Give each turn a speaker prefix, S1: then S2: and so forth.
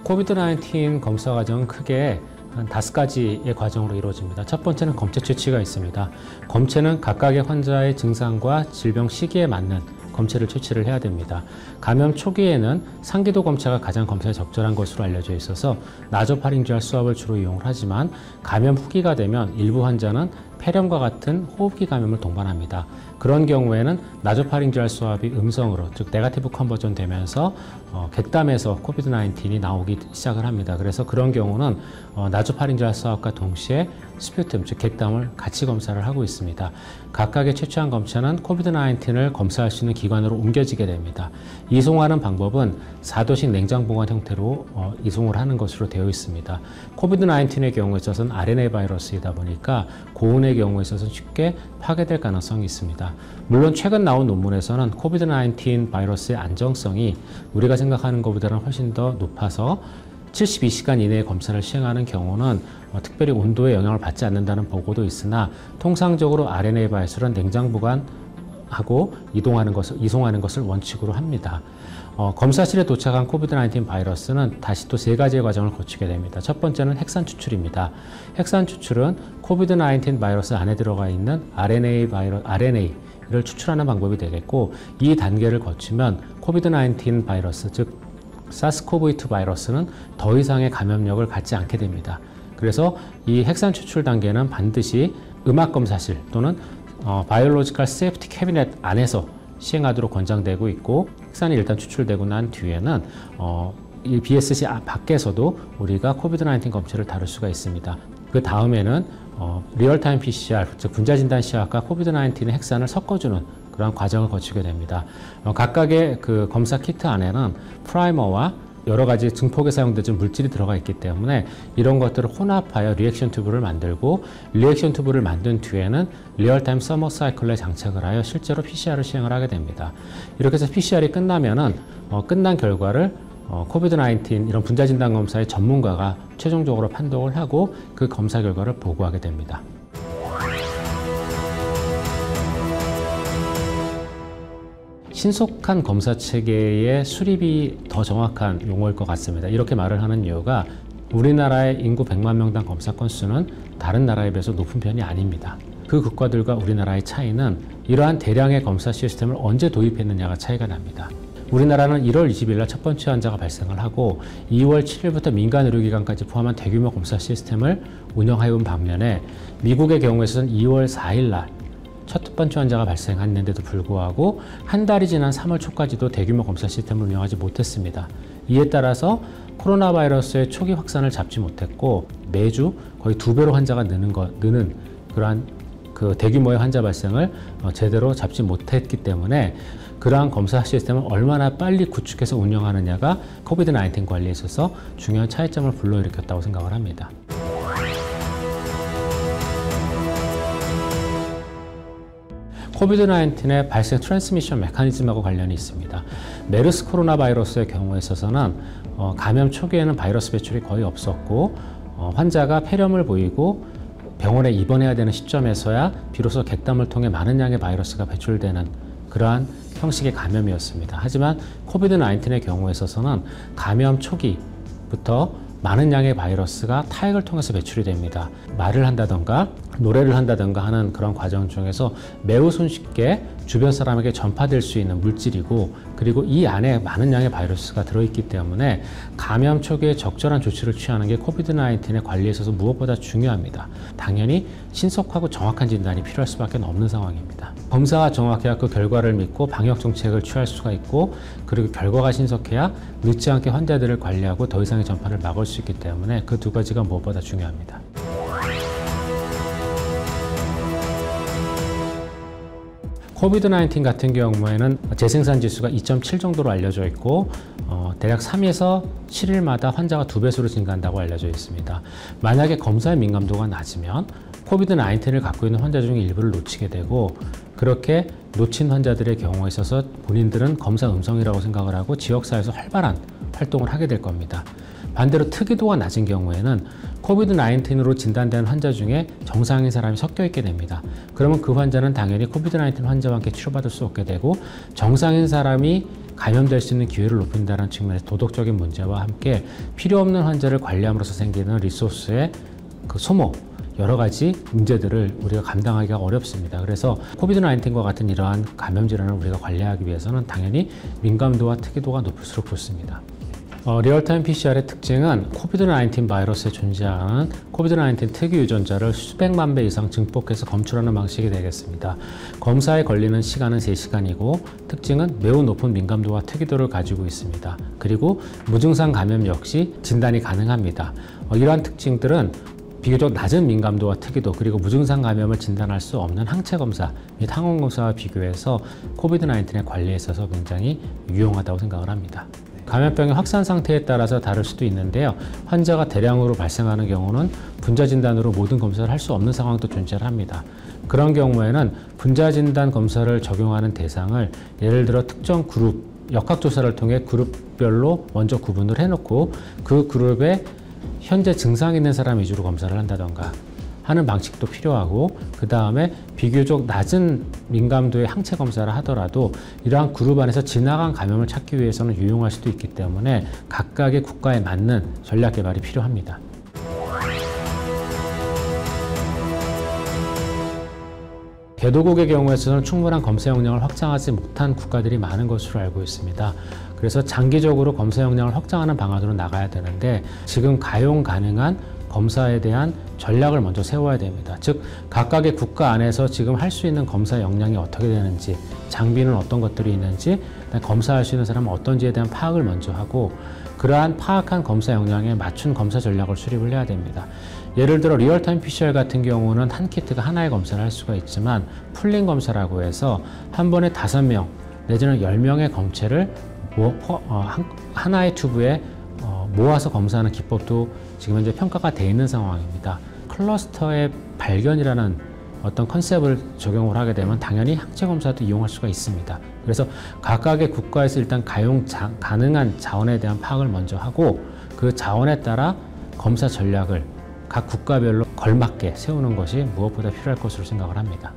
S1: 코비드-19 검사 과정은 크게 한 5가지의 과정으로 이루어집니다. 첫 번째는 검체 채취가 있습니다. 검체는 각각의 환자의 증상과 질병 시기에 맞는 검체를 채취를 해야 됩니다. 감염 초기에는 상기도 검체가 가장 검사에 적절한 것으로 알려져 있어서 나소파링지알 수압을 주로 이용을 하지만 감염 후기가 되면 일부 환자는 폐렴과 같은 호흡기 감염을 동반합니다. 그런 경우에는 나소파링지알 수압이 음성으로, 즉 네거티브 컨버전 되면서 객담에서 코비드-19이 나오기 시작을 합니다. 그래서 그런 경우는 나소파링지알 수압과 동시에 스퓨텀, 즉 객담을 같이 검사를 하고 있습니다. 각각의 채취한 검체는 코비드-19을 검사할 수 있는 기관으로 옮겨지게 됩니다. 이송하는 방법은 4도식 냉장 보관 형태로 이송을 하는 것으로 되어 있습니다. 코비드-19의 경우에 있어서는 RNA 바이러스이다 보니까 고온의 경우에 있어서는 쉽게 파괴될 가능성이 있습니다. 물론 최근 나온 논문에서는 코비드-19 바이러스의 안정성이 우리가 생각하는 것보다는 훨씬 더 높아서 72시간 이내에 검사를 시행하는 경우는 특별히 온도에 영향을 받지 않는다는 보고도 있으나 통상적으로 RNA 바이러스는 냉장 보관하고 이송하는 것을 원칙으로 합니다. 검사실에 도착한 코비드-19 바이러스는 다시 또 3가지의 과정을 거치게 됩니다. 첫 번째는 핵산 추출입니다. 핵산 추출은 코비드-19 바이러스 안에 들어가 있는 RNA를 추출하는 방법이 되겠고, 이 단계를 거치면 코비드-19 바이러스, 즉 사스코브2 바이러스는 더 이상의 감염력을 갖지 않게 됩니다. 그래서 이 핵산 추출 단계는 반드시 음압검사실 또는 바이올로지컬 세이프티 캐비넷 안에서 시행하도록 권장되고 있고, 핵산이 일단 추출되고 난 뒤에는 이 BSC 밖에서도 우리가 코비드-19 검체를 다룰 수가 있습니다. 그 다음에는 리얼타임 PCR, 즉 분자진단 시약과 코비드-19의 핵산을 섞어주는 그런 과정을 거치게 됩니다. 각각의 그 검사 키트 안에는 프라이머와 여러 가지 증폭에 사용되는 물질이 들어가 있기 때문에 이런 것들을 혼합하여 리액션 튜브를 만들고, 리액션 튜브를 만든 뒤에는 리얼타임 서머 사이클에 장착을 하여 실제로 PCR을 시행을 하게 됩니다. 이렇게 해서 PCR이 끝나면은 끝난 결과를 코비드-19 이런 분자진단 검사의 전문가가 최종적으로 판독을 하고 그 검사 결과를 보고하게 됩니다. 신속한 검사 체계의 수립이 더 정확한 용어일 것 같습니다. 이렇게 말을 하는 이유가 우리나라의 인구 100만 명당 검사 건수는 다른 나라에 비해서 높은 편이 아닙니다. 그 국가들과 우리나라의 차이는 이러한 대량의 검사 시스템을 언제 도입했느냐가 차이가 납니다. 우리나라는 1월 20일 날 첫 번째 환자가 발생을 하고 2월 7일부터 민간 의료기관까지 포함한 대규모 검사 시스템을 운영해 온 반면에 미국의 경우에서는 2월 4일 날 첫 번째 환자가 발생했는데도 불구하고 한 달이 지난 3월 초까지도 대규모 검사 시스템을 운영하지 못했습니다. 이에 따라서 코로나 바이러스의 초기 확산을 잡지 못했고 매주 거의 2배로 환자가 느는 그러한 그 대규모의 환자 발생을 제대로 잡지 못했기 때문에 그러한 검사 시스템을 얼마나 빨리 구축해서 운영하느냐가 코비드-19 관리에 있어서 중요한 차이점을 불러일으켰다고 생각을 합니다. 코비드-19의 발생 트랜스미션 메커니즘하고 관련이 있습니다. 메르스 코로나 바이러스의 경우에 있어서는 감염 초기에는 바이러스 배출이 거의 없었고 환자가 폐렴을 보이고 병원에 입원해야 되는 시점에서야 비로소 객담을 통해 많은 양의 바이러스가 배출되는 그러한 형식의 감염이었습니다. 하지만 코비드-19의 경우에 있어서는 감염 초기부터 많은 양의 바이러스가 타액을 통해서 배출이 됩니다. 말을 한다던가 노래를 한다던가 하는 그런 과정 중에서 매우 손쉽게 주변 사람에게 전파될 수 있는 물질이고, 그리고 이 안에 많은 양의 바이러스가 들어있기 때문에 감염 초기에 적절한 조치를 취하는 게 코비드-19의 관리에 있어서 무엇보다 중요합니다. 당연히 신속하고 정확한 진단이 필요할 수밖에 없는 상황입니다. 검사가 정확해야 그 결과를 믿고 방역 정책을 취할 수가 있고, 그리고 결과가 신속해야 늦지 않게 환자들을 관리하고 더 이상의 전파를 막을 수 있기 때문에 그 2가지가 무엇보다 중요합니다. 코비드-19 같은 경우에는 재생산 지수가 2.7 정도로 알려져 있고 대략 3에서 7일마다 환자가 2배수로 증가한다고 알려져 있습니다. 만약에 검사의 민감도가 낮으면 코비드-19를 갖고 있는 환자 중에 일부를 놓치게 되고, 그렇게 놓친 환자들의 경우에 있어서 본인들은 검사 음성이라고 생각을 하고 지역사회에서 활발한 활동을 하게 될 겁니다. 반대로 특이도가 낮은 경우에는 코비드-19으로 진단된 환자 중에 정상인 사람이 섞여 있게 됩니다. 그러면 그 환자는 당연히 코비드-19 환자와 함께 치료받을 수 없게 되고, 정상인 사람이 감염될 수 있는 기회를 높인다는 측면에서 도덕적인 문제와 함께 필요 없는 환자를 관리함으로써 생기는 리소스의 그 소모, 여러 가지 문제들을 우리가 감당하기가 어렵습니다. 그래서 코비드-19과 같은 이러한 감염 질환을 우리가 관리하기 위해서는 당연히 민감도와 특이도가 높을수록 좋습니다. 리얼타임 PCR의 특징은 코비드-19 바이러스에 존재하는 코비드-19 특유 유전자를 수백만 배 이상 증폭해서 검출하는 방식이 되겠습니다. 검사에 걸리는 시간은 3시간이고 특징은 매우 높은 민감도와 특이도를 가지고 있습니다. 그리고 무증상 감염 역시 진단이 가능합니다. 이러한 특징들은 비교적 낮은 민감도와 특이도 그리고 무증상 감염을 진단할 수 없는 항체 검사 및 항원 검사와 비교해서 코비드-19의 관리에 있어서 굉장히 유용하다고 생각을 합니다. 감염병의 확산 상태에 따라서 다를 수도 있는데요. 환자가 대량으로 발생하는 경우는 분자 진단으로 모든 검사를 할 수 없는 상황도 존재를 합니다. 그런 경우에는 분자 진단 검사를 적용하는 대상을 예를 들어 특정 그룹, 역학조사를 통해 그룹별로 먼저 구분을 해놓고 그 그룹에 현재 증상이 있는 사람 위주로 검사를 한다던가 하는 방식도 필요하고 그 다음에 비교적 낮은 민감도의 항체 검사를 하더라도 이러한 그룹 안에서 지나간 감염을 찾기 위해서는 유용할 수도 있기 때문에 각각의 국가에 맞는 전략 개발이 필요합니다. 개도국의 경우에서는 충분한 검사 역량을 확장하지 못한 국가들이 많은 것으로 알고 있습니다. 그래서 장기적으로 검사 역량을 확장하는 방안으로 나가야 되는데 지금 가용 가능한 검사에 대한 전략을 먼저 세워야 됩니다. 즉 각각의 국가 안에서 지금 할 수 있는 검사 역량이 어떻게 되는지, 장비는 어떤 것들이 있는지, 검사할 수 있는 사람은 어떤지에 대한 파악을 먼저 하고 그러한 파악한 검사 역량에 맞춘 검사 전략을 수립을 해야 됩니다. 예를 들어 리얼타임 PCR 같은 경우는 한 키트가 하나의 검사를 할 수가 있지만 풀링 검사라고 해서 한 번에 5명 내지는 10명의 검체를 하나의 튜브에 모아서 검사하는 기법도 지금 현재 평가가 되어 있는 상황입니다. 클러스터의 발견이라는 어떤 컨셉을 적용을 하게 되면 당연히 항체 검사도 이용할 수가 있습니다. 그래서 각각의 국가에서 일단 가능한 자원에 대한 파악을 먼저 하고 그 자원에 따라 검사 전략을 각 국가별로 걸맞게 세우는 것이 무엇보다 필요할 것으로 생각을 합니다.